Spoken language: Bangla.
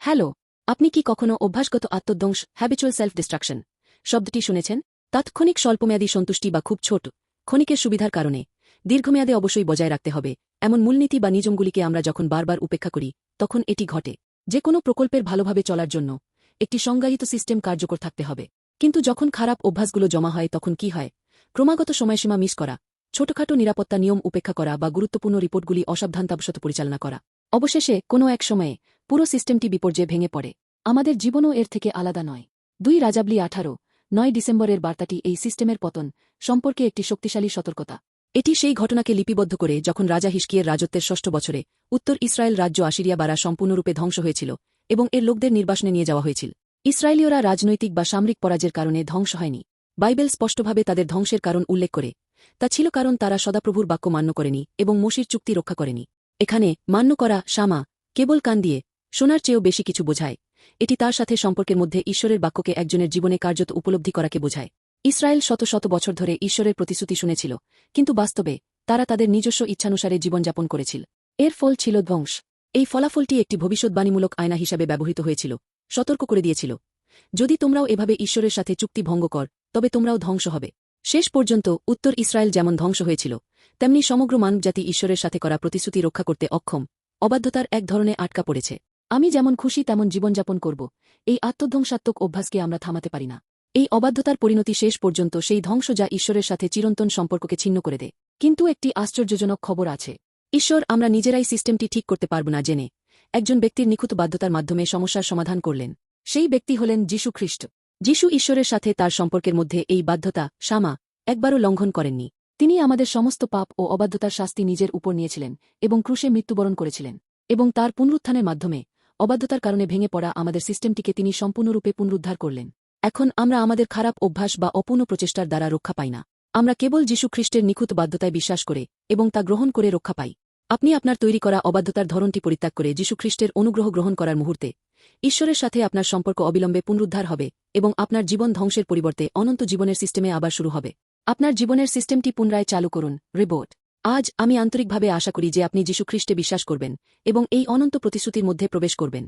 হ্যালো, আপনি কি কখনো অভ্যাসগত আত্মধ্বংস হ্যাবিচুয়াল সেলফ ডিস্ট্রাকশন শব্দটি শুনেছেন? তাৎক্ষণিক স্বল্পমেয়াদী সন্তুষ্টি বা খুব ছোট ক্ষণিকের সুবিধার কারণে দীর্ঘমেয়াদে অবশ্যই বজায় রাখতে হবে এমন মূলনীতি বা নিয়মগুলিকে আমরা যখন বারবার উপেক্ষা করি তখন এটি ঘটে। যে কোনো প্রকল্পের ভালোভাবে চলার জন্য একটি সংজ্ঞায়িত সিস্টেম কার্যকর থাকতে হবে। কিন্তু যখন খারাপ অভ্যাসগুলো জমা হয় তখন কি হয়? ক্রমাগত সময়সীমা মিস করা, ছোটখাটো নিরাপত্তা নিয়ম উপেক্ষা করা বা গুরুত্বপূর্ণ রিপোর্টগুলি অসাবধানতাবশত পরিচালনা করা। অবশেষে কোনো এক সময়ে পুরো সিস্টেমটি বিপর্যয়ে ভেঙে পড়ে। আমাদের জীবনও এর থেকে আলাদা নয়। ২ রাজাবলি ১৮, ৯ ডিসেম্বরের বার্তাটি এই সিস্টেমের পতন সম্পর্কে একটি শক্তিশালী সতর্কতা। এটি সেই ঘটনাকে লিপিবদ্ধ করে যখন রাজা হিসকিয়ের রাজত্বের ৬ষ্ঠ বছরে উত্তর ইসরায়েল রাজ্য আসিরিয়া দ্বারা সম্পূর্ণরূপে ধ্বংস হয়েছিল এবং এর লোকদের নির্বাসনে নিয়ে যাওয়া হয়েছিল। ইসরায়েলীয়রা রাজনৈতিক বা সামরিক পরাজয়ের কারণে ধ্বংস হয়নি। বাইবেল স্পষ্টভাবে তাদের ধ্বংসের কারণ উল্লেখ করে। তা ছিল কারণ তারা সদাপ্রভুর বাক্য মান্য করেনি এবং মোশির চুক্তি রক্ষা করেনি। এখানে মান্য করা শামা কেবল কান দিয়ে শোনার চেয়েও বেশি কিছু বোঝায়। এটি তার সাথে সম্পর্কের মধ্যে ঈশ্বরের বাক্যকে একজনের জীবনে কার্যত উপলব্ধি করাকে বোঝায়। ইসরায়েল শত শত বছর ধরে ঈশ্বরের প্রতিশ্রুতি শুনেছিল, কিন্তু বাস্তবে তারা তাদের নিজস্ব ইচ্ছানুসারে জীবনযাপন করেছিল। এর ফল ছিল ধ্বংস। এই ফলাফলটি একটি ভবিষ্যদ্বাণীমূলক আয়না হিসাবে ব্যবহৃত হয়েছিল, সতর্ক করে দিয়েছিল, যদি তোমরাও এভাবে ঈশ্বরের সাথে চুক্তি ভঙ্গ কর তবে তোমরাও ধ্বংস হবে। শেষ পর্যন্ত উত্তর ইসরায়েল যেমন ধ্বংস হয়েছিল তেমনি সমগ্র মানবজাতি ঈশ্বরের সাথে করা প্রতিশ্রুতি রক্ষা করতে অক্ষম, অবাধ্যতার এক ধরনে আটকা পড়েছে। আমি যেমন খুশি তেমন জীবনযাপন করব, এই আত্মধ্বংসাত্মক অভ্যাসকে আমরা থামাতে পারি না। এই অবাধ্যতার পরিণতি শেষ পর্যন্ত সেই ধ্বংস যা ঈশ্বরের সাথে চিরন্তন সম্পর্ককে ছিন্ন করে দেয়। কিন্তু একটি আশ্চর্যজনক খবর আছে। ঈশ্বর আমরা নিজেরাই সিস্টেমটি ঠিক করতে পারব না জেনে একজন ব্যক্তির নিখুঁত বাধ্যতার মাধ্যমে সমস্যার সমাধান করলেন। সেই ব্যক্তি হলেন যীশু খ্রিস্ট। যীশু ঈশ্বরের সাথে তার সম্পর্কের মধ্যে এই বাধ্যতা শামা একবারও লঙ্ঘন করেননি। তিনি আমাদের সমস্ত পাপ ও অবাধ্যতার শাস্তি নিজের উপর নিয়েছিলেন এবং ক্রুশে মৃত্যুবরণ করেছিলেন, এবং তার পুনরুত্থানের মাধ্যমে অবাধ্যতার কারণে ভেঙে পড়া আমাদের সিস্টেমটিকে তিনি সম্পূর্ণরূপে পুনরুদ্ধার করলেন। এখন আমরা আমাদের খারাপ অভ্যাস বা অপূর্ণ প্রচেষ্টার দ্বারা রক্ষা পাই না। আমরা কেবল যীশু খ্রিস্টের নিখুঁত বাধ্যতায় বিশ্বাস করে এবং তা গ্রহণ করে রক্ষা পাই। আপনি আপনার তৈরি করা অবাধ্যতার ধরনটি পরিত্যাগ করে যীশু খ্রিস্টের অনুগ্রহ গ্রহণ করার মুহূর্তে ঈশ্বরের সাথে আপনার সম্পর্ক অবিলম্বে পুনরুদ্ধার হবে এবং আপনার জীবন ধ্বংসের পরিবর্তে অনন্ত জীবনের সিস্টেমে আবার শুরু হবে। আপনার জীবনের সিস্টেমটি পুনরায় চালু করুন। রিবোট। আজ আমি আন্তরিকভাবে আশা করি যে আপনি যীশু খ্রিস্টে বিশ্বাস করবেন এবং এই অনন্ত প্রতিশ্রুতির মধ্যে প্রবেশ করবেন।